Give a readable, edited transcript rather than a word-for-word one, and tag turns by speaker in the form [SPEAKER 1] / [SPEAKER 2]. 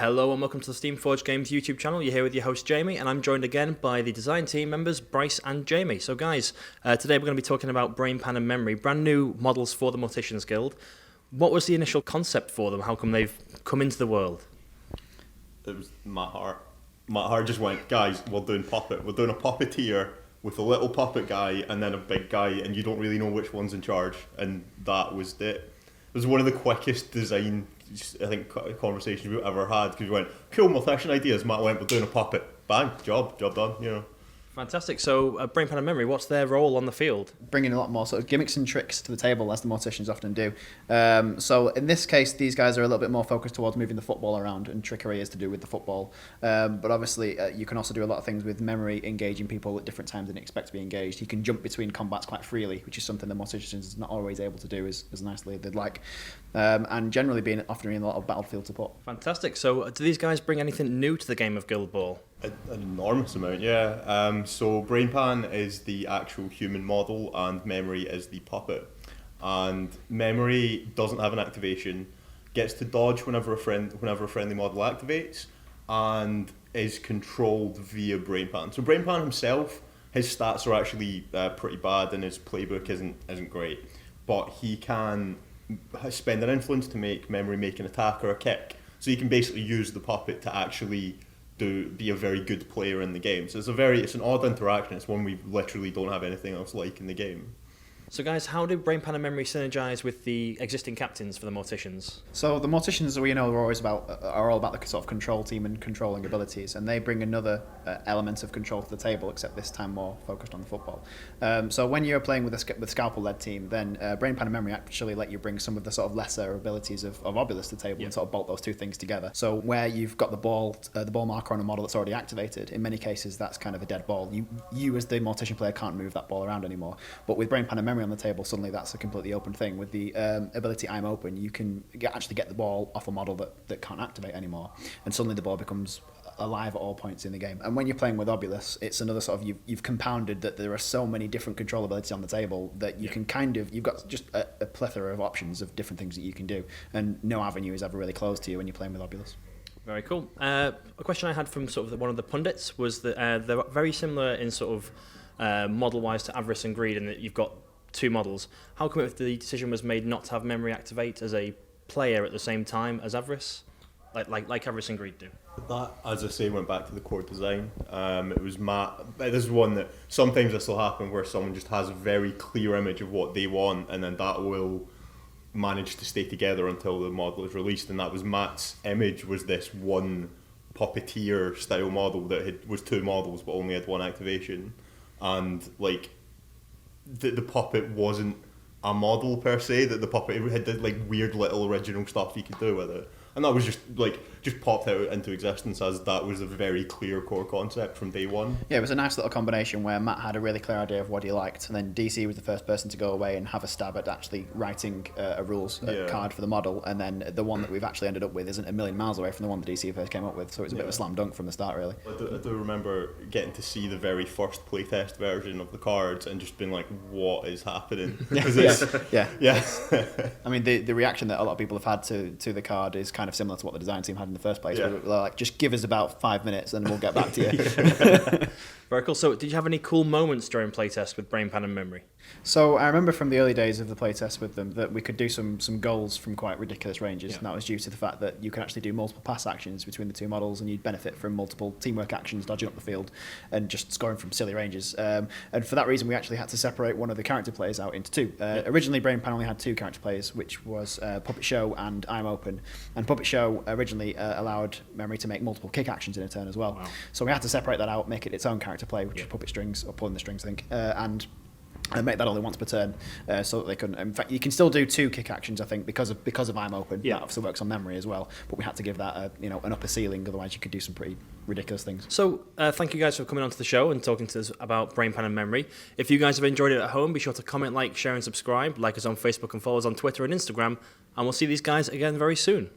[SPEAKER 1] Hello and welcome to the Steamforged Games YouTube channel. You're here with your host Jamie, and I'm joined again by the design team members Bryce and Jamie. So guys, today we're going to be talking about Brainpan and Memory, brand new models for the Morticians Guild. What was the initial concept for them? How come they've come into the world?
[SPEAKER 2] It was Matt Hart. Matt Hart just went, guys, we're doing puppet. We're doing a puppeteer with a little puppet guy and then a big guy, and you don't really know which one's in charge. And that was it. It was one of the quickest design, I think, conversations we've ever had, because we went, cool, Mortician ideas. Matt went, we're doing a puppet. Bang, job done, you know.
[SPEAKER 1] Fantastic. So, Brainpan and Memory, what's their role on the field?
[SPEAKER 3] Bringing a lot more sort of gimmicks and tricks to the table, as the Morticians often do. So in this case, these guys are a little bit more focused towards moving the football around, and trickery is to do with the football. But obviously, you can also do a lot of things with Memory, engaging people at different times than you expect to be engaged. You can jump between combats quite freely, which is something the Morticians is not always able to do as nicely as they'd like. And generally offering a lot of battlefield support.
[SPEAKER 1] Fantastic. So do these guys bring anything new to the game of Guild Ball?
[SPEAKER 2] An enormous amount, yeah. So Brainpan is the actual human model and Memory is the puppet. And Memory doesn't have an activation, gets to dodge whenever a friendly model activates, and is controlled via Brainpan. So Brainpan himself, his stats are actually pretty bad, and his playbook isn't great. But he can spend an influence to make Memory make an attack or a kick. So you can basically use the puppet to actually be a very good player in the game. So it's an odd interaction. It's one we literally don't have anything else like in the game.
[SPEAKER 1] So guys, how do Brainpan and Memory synergize with the existing captains for the Morticians?
[SPEAKER 3] So the Morticians, we know, are all about the sort of control team and controlling abilities, and they bring another element of control to the table, except this time more focused on the football. So when you're playing with a Scalpel-led team, then Brainpan and Memory actually let you bring some of the sort of lesser abilities of Obulus to the table, and sort of bolt those two things together. So where you've got the ball marker on a model that's already activated, in many cases that's kind of a dead ball. You as the Mortician player can't move that ball around anymore. But with Brainpan and Memory on the table, suddenly that's a completely open thing. With the ability I'm open, you can actually get the ball off a model that can't activate anymore, and suddenly the ball becomes alive at all points in the game. And when you're playing with Obulus, it's another sort of you've compounded that there are so many different control abilities on the table that you can you've got just a plethora of options of different things that you can do, and no avenue is ever really closed to you when you're playing with Obulus.
[SPEAKER 1] Very cool. A question I had from sort of one of the pundits was that they're very similar in sort of model-wise to Avarice and Greed, in that you've got two models. How come if the decision was made not to have Memory activate as a player at the same time as Avarice, like Avarice and Greed do?
[SPEAKER 2] That, as I say, went back to the core design. It was Matt. This is one that sometimes this will happen where someone just has a very clear image of what they want, and then that will manage to stay together until the model is released. And that was Matt's image, was this one puppeteer style model that was two models but only had one activation, and like the puppet wasn't a model per se. That the puppet had like weird little original stuff you could do with it. And that was just popped out into existence as that was a very clear core concept from day one.
[SPEAKER 3] Yeah, it was a nice little combination where Matt had a really clear idea of what he liked, and then DC was the first person to go away and have a stab at actually writing a rules card for the model, and then the one that we've actually ended up with isn't a million miles away from the one that DC first came up with, so it was a bit of a slam dunk from the start, really.
[SPEAKER 2] I do remember getting to see the very first playtest version of the cards and just being like, what is happening?
[SPEAKER 3] Yeah. I mean, the reaction that a lot of people have had to the card is kind of similar to what the design team had in the first place. They're like, just give us about 5 minutes and we'll get back to you.
[SPEAKER 1] Very cool. So did you have any cool moments during playtest with Brainpan and Memory?
[SPEAKER 3] So I remember from the early days of the playtest with them that we could do some goals from quite ridiculous ranges, and that was due to the fact that you can actually do multiple pass actions between the two models, and you'd benefit from multiple teamwork actions, dodging up the field and just scoring from silly ranges. And for that reason, we actually had to separate one of the character players out into two. Originally, Brainpan only had two character players, which was Puppet Show and I'm Open. And Puppet Show originally allowed Memory to make multiple kick actions in a turn as well. Wow. So we had to separate that out, make it its own character play, which is puppet strings, or pulling the strings, I think, and make that only once per turn, so that they couldn't. In fact, you can still do two kick actions, I think, because of I'm Open. That obviously works on Memory as well. But we had to give that an upper ceiling, otherwise you could do some pretty ridiculous things.
[SPEAKER 1] So thank you guys for coming onto the show and talking to us about Brainpan and Memory. If you guys have enjoyed it at home, be sure to comment, like, share, and subscribe. Like us on Facebook and follow us on Twitter and Instagram. And we'll see these guys again very soon.